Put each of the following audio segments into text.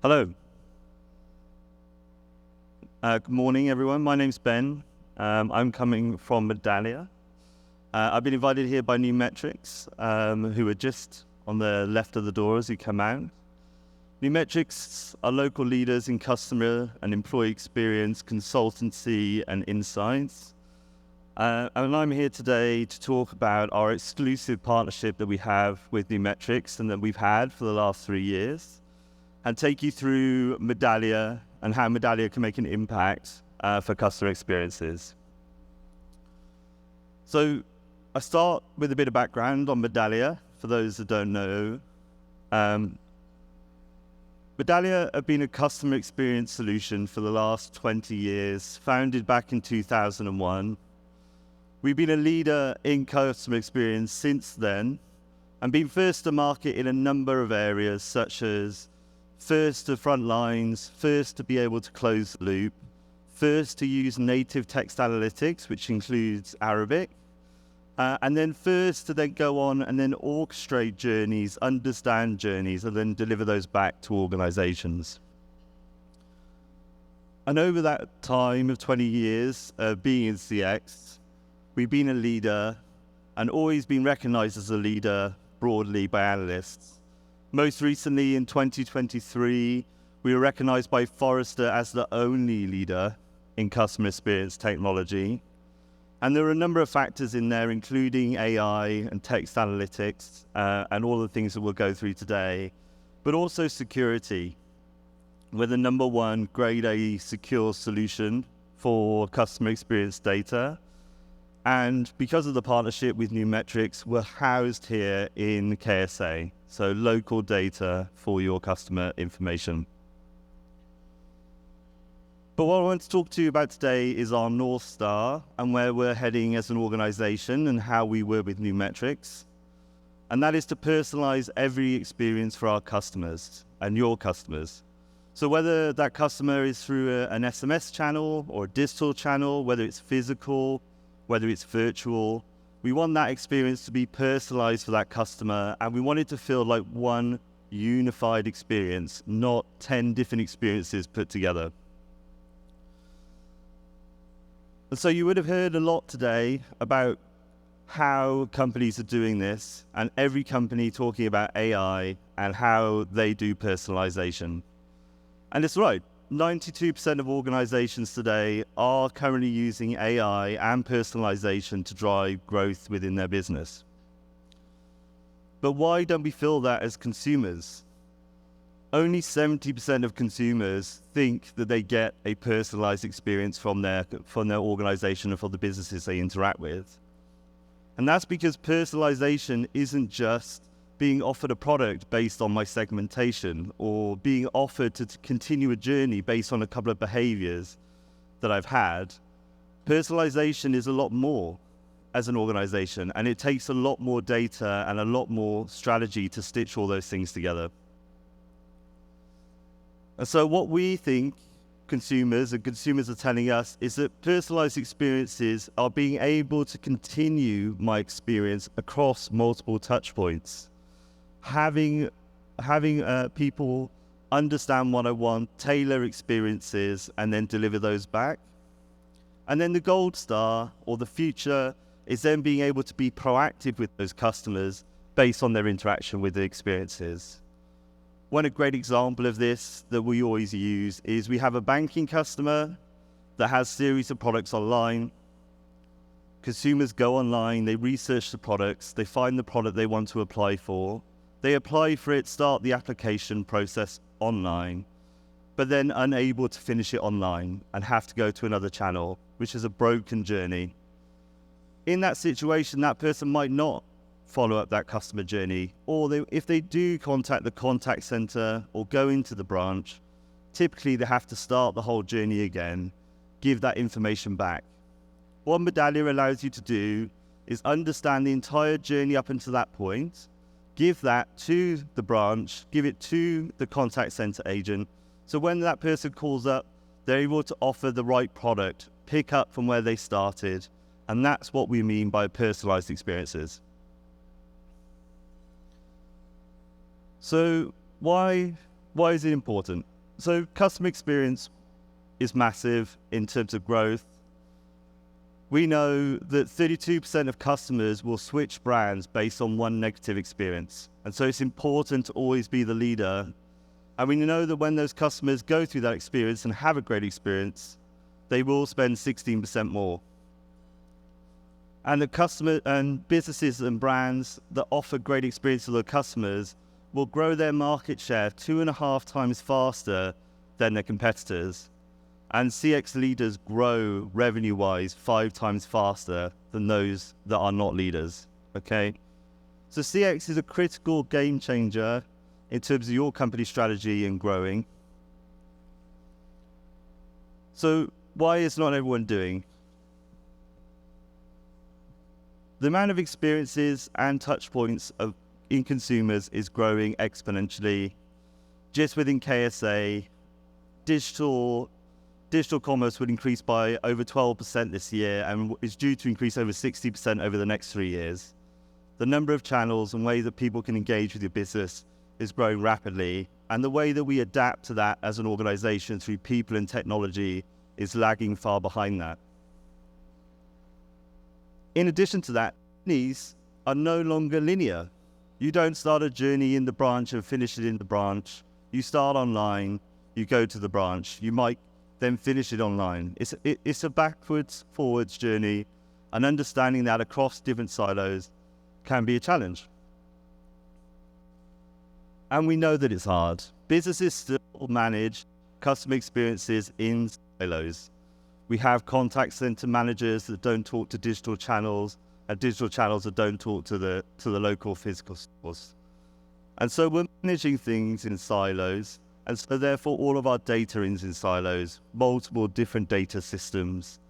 Hello. Good morning, everyone. My name's Ben. I'm coming from Medallia. I've been invited here by New Metrics, who are just on the left of the door as you come out. New Metrics are local leaders in customer and employee experience, consultancy, and insights. And I'm here today to talk about our exclusive partnership that we have with New Metrics and that we've had for the last 3 years, and take you through Medallia and how Medallia can make an impact for customer experiences. So I start with a bit of background on Medallia, for those that don't know. Medallia have been a customer experience solution for the last 20 years, founded back in 2001. We've been a leader in customer experience since then, and been first to market in a number of areas, such as first to front lines, first to be able to close the loop, first to use native text analytics, which includes Arabic, and then first to then go on and then orchestrate journeys, understand journeys, and then deliver those back to organizations. And over that time of 20 years of being in CX, we've been a leader and always been recognized as a leader broadly by analysts. Most recently in 2023, we were recognized by Forrester as the only leader in customer experience technology. And there are a number of factors in there, including AI and text analytics, and all the things that we'll go through today, but also security. We're the number one grade A secure solution for customer experience data. And because of the partnership with New Metrics, we're housed here in KSA, so local data for your customer information. But what I want to talk to you about today is our North Star and where we're heading as an organization and how we work with New Metrics. And that is to personalize every experience for our customers and your customers. So whether that customer is through an SMS channel or a digital channel, whether it's physical, whether it's virtual, we want that experience to be personalized for that customer, and we want it to feel like one unified experience, not 10 different experiences put together. And so you would have heard a lot today about how companies are doing this, and every company talking about AI and how they do personalization. And it's right. 92% of organizations today are currently using AI and personalization to drive growth within their business. But why don't we feel that as consumers? Only 70% of consumers think that they get a personalized experience from their organization and for the businesses they interact with. And that's because personalization isn't just being offered a product based on my segmentation, or being offered to continue a journey based on a couple of behaviors that I've had. Personalization is a lot more as an organization, and it takes a lot more data and a lot more strategy to stitch all those things together. And so what we think consumers are telling us is that personalized experiences are being able to continue my experience across multiple touch points. Having people understand what I want, tailor experiences, and then deliver those back. And then the gold star, or the future, is then being able to be proactive with those customers based on their interaction with the experiences. One great example of this that we always use is we have a banking customer that has a series of products online. Consumers go online, they research the products, they find the product they want to apply for. They apply for it, start the application process online, but then unable to finish it online and have to go to another channel, which is a broken journey. In that situation, that person might not follow up that customer journey, or if they do contact the contact center or go into the branch, typically they have to start the whole journey again, give that information back. What Medallia allows you to do is understand the entire journey up until that point, give that to the branch, give it to the contact center agent, so when that person calls up, they're able to offer the right product, pick up from where they started, and that's what we mean by personalized experiences. So why why is it important? So customer experience is massive in terms of growth. We know that 32% of customers will switch brands based on one negative experience. And so it's important to always be the leader. And we know that when those customers go through that experience and have a great experience, they will spend 16% more. And the customer and businesses and brands that offer great experience to their customers will grow their market share 2.5 times faster than their competitors. And CX leaders grow revenue-wise 5 times faster than those that are not leaders, okay? So CX is a critical game changer in terms of your company strategy and growing. So why is not everyone doing? The amount of experiences and touch points in consumers is growing exponentially. Just within KSA, digital commerce would increase by over 12% this year and is due to increase over 60% over the next 3 years. The number of channels and ways that people can engage with your business is growing rapidly, and the way that we adapt to that as an organization through people and technology is lagging far behind that. In addition to that, journeys are no longer linear. You don't start a journey in the branch and finish it in the branch. You start online, you go to the branch. You might then finish it online. It's a backwards, forwards journey, and understanding that across different silos can be a challenge. And we know that it's hard. Businesses still manage customer experiences in silos. We have contact center managers that don't talk to digital channels, and digital channels that don't talk to the local physical stores. And so we're managing things in silos, and so therefore all of our data is in silos, multiple different data systems.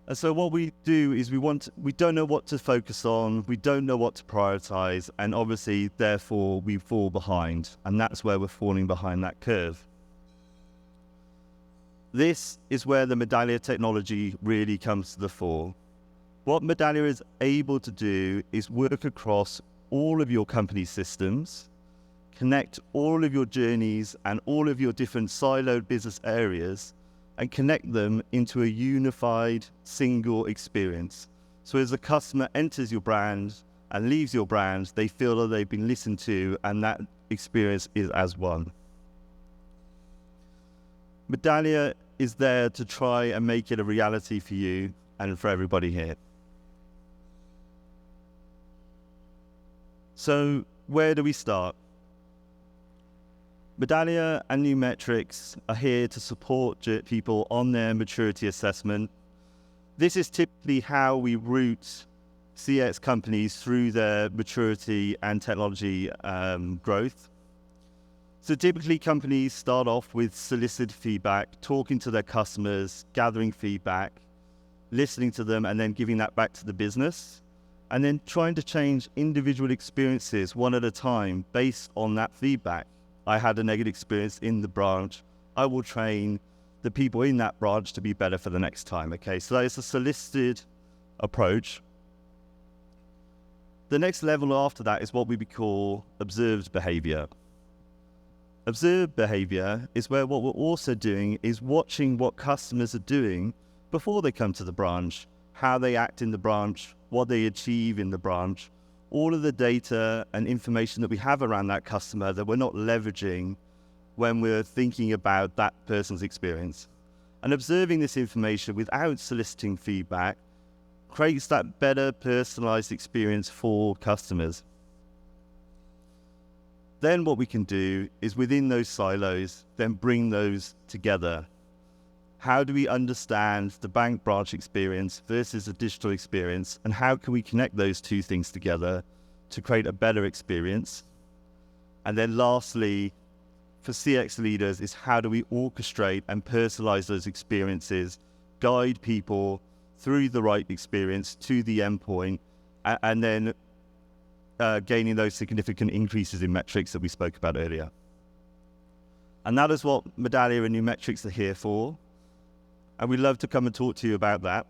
And so what we do is we don't know what to focus on, we don't know what to prioritize, and obviously therefore we fall behind, and that's where we're falling behind that curve. This is where the Medallia technology really comes to the fore. What Medallia is able to do is work across all of your company systems, connect all of your journeys and all of your different siloed business areas, and connect them into a unified single experience. So as a customer enters your brand and leaves your brand, they feel that they've been listened to, and that experience is as one. Medallia is there to try and make it a reality for you and for everybody here. So where do we start? Medallia and New Metrics are here to support people on their maturity assessment. This is typically how we route CX companies through their maturity and technology growth. So typically companies start off with solicited feedback, talking to their customers, gathering feedback, listening to them, and then giving that back to the business, and then trying to change individual experiences one at a time based on that feedback. I had a negative experience in the branch. I will train the people in that branch to be better for the next time. Okay, so that is a solicited approach. The next level after that is what we call observed behavior. Observed behavior is where what we're also doing is watching what customers are doing before they come to the branch, how they act in the branch, what they achieve in the branch, all of the data and information that we have around that customer that we're not leveraging when we're thinking about that person's experience. And observing this information without soliciting feedback creates that better personalized experience for customers. Then what we can do is within those silos, then bring those together. How do we understand the bank branch experience versus the digital experience, and how can we connect those two things together to create a better experience? And then lastly, for CX leaders, is how do we orchestrate and personalize those experiences, guide people through the right experience to the endpoint, and then gaining those significant increases in metrics that we spoke about earlier. And that is what Medallia and New Metrics are here for. And we'd love to come and talk to you about that.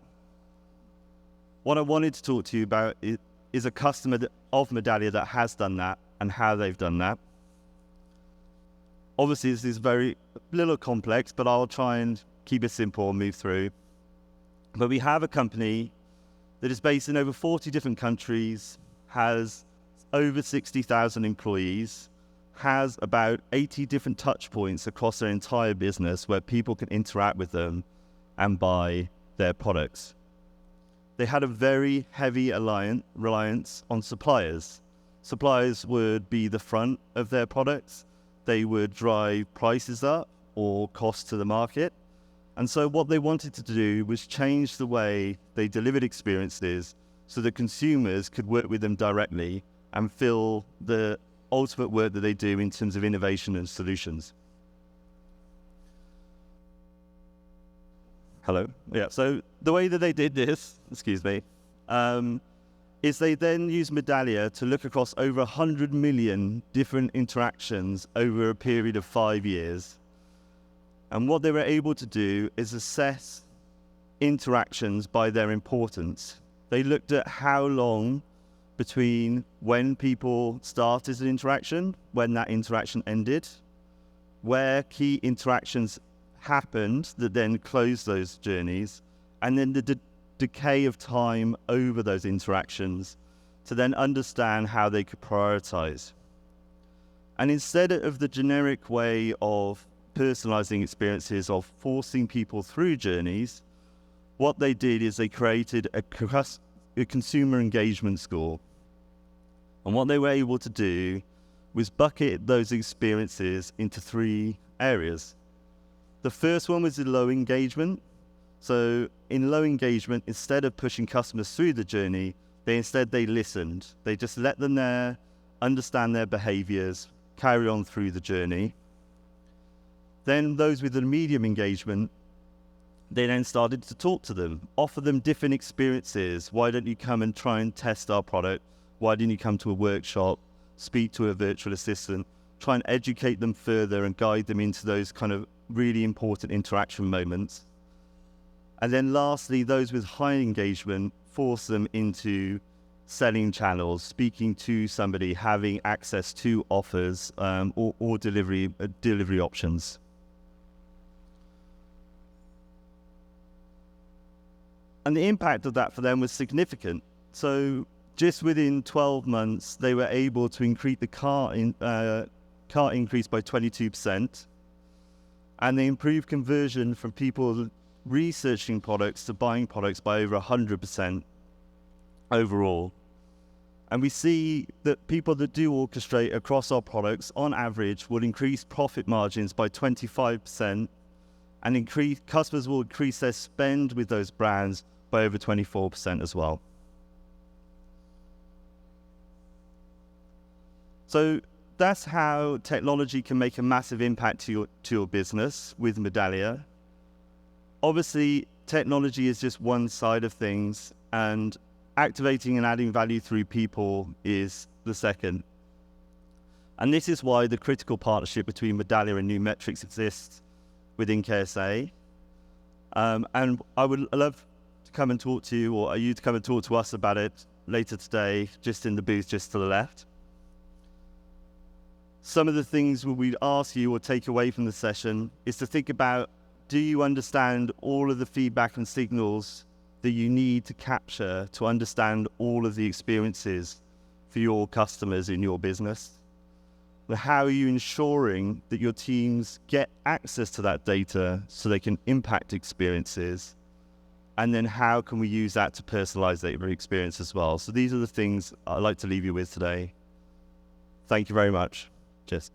What I wanted to talk to you about is a customer of Medallia that has done that and how they've done that. Obviously, this is very little complex, but I'll try and keep it simple and move through. But we have a company that is based in over 40 different countries, has over 60,000 employees, has about 80 different touch points across their entire business where people can interact with them and buy their products. They had a very heavy reliance on suppliers. Suppliers would be the front of their products. They would drive prices up or cost to the market. And so what they wanted to do was change the way they delivered experiences so that consumers could work with them directly and feel the ultimate work that they do in terms of innovation and solutions. Hello. Yeah, so the way that they did this, is they then used Medallia to look across over 100 million different interactions over a period of 5 years. And what they were able to do is assess interactions by their importance. They looked at how long between when people started an interaction, when that interaction ended, where key interactions happened that then closed those journeys, and then the decay of time over those interactions to then understand how they could prioritize. And instead of the generic way of personalizing experiences, of forcing people through journeys, what they did is they created a consumer engagement score. And what they were able to do was bucket those experiences into 3 areas. The first one was in low engagement. So in low engagement, instead of pushing customers through the journey, they listened. They just let them there, understand their behaviors, carry on through the journey. Then those with the medium engagement, they then started to talk to them, offer them different experiences. Why don't you come and try and test our product? Why didn't you come to a workshop, speak to a virtual assistant, try and educate them further and guide them into those kind of really important interaction moments. And then lastly, those with high engagement, force them into selling channels, speaking to somebody, having access to offers or delivery options. And the impact of that for them was significant. So just within 12 months, they were able to increase the cart increase by 22%. And they improved conversion from people researching products to buying products by over 100% overall. And we see that people that do orchestrate across our products, on average, will increase profit margins by 25%, and customers will increase their spend with those brands by over 24% as well. So that's how technology can make a massive impact to your business with Medallia. Obviously, technology is just one side of things, and activating and adding value through people is the second. And this is why the critical partnership between Medallia and New Metrics exists within KSA. And I would love to come and talk to you, or you to come and talk to us about it later today, just in the booth just to the left. Some of the things we'd ask you or take away from the session is to think about, do you understand all of the feedback and signals that you need to capture to understand all of the experiences for your customers in your business? How are you ensuring that your teams get access to that data so they can impact experiences? And then how can we use that to personalize that experience as well? So these are the things I'd like to leave you with today. Thank you very much. Cheers.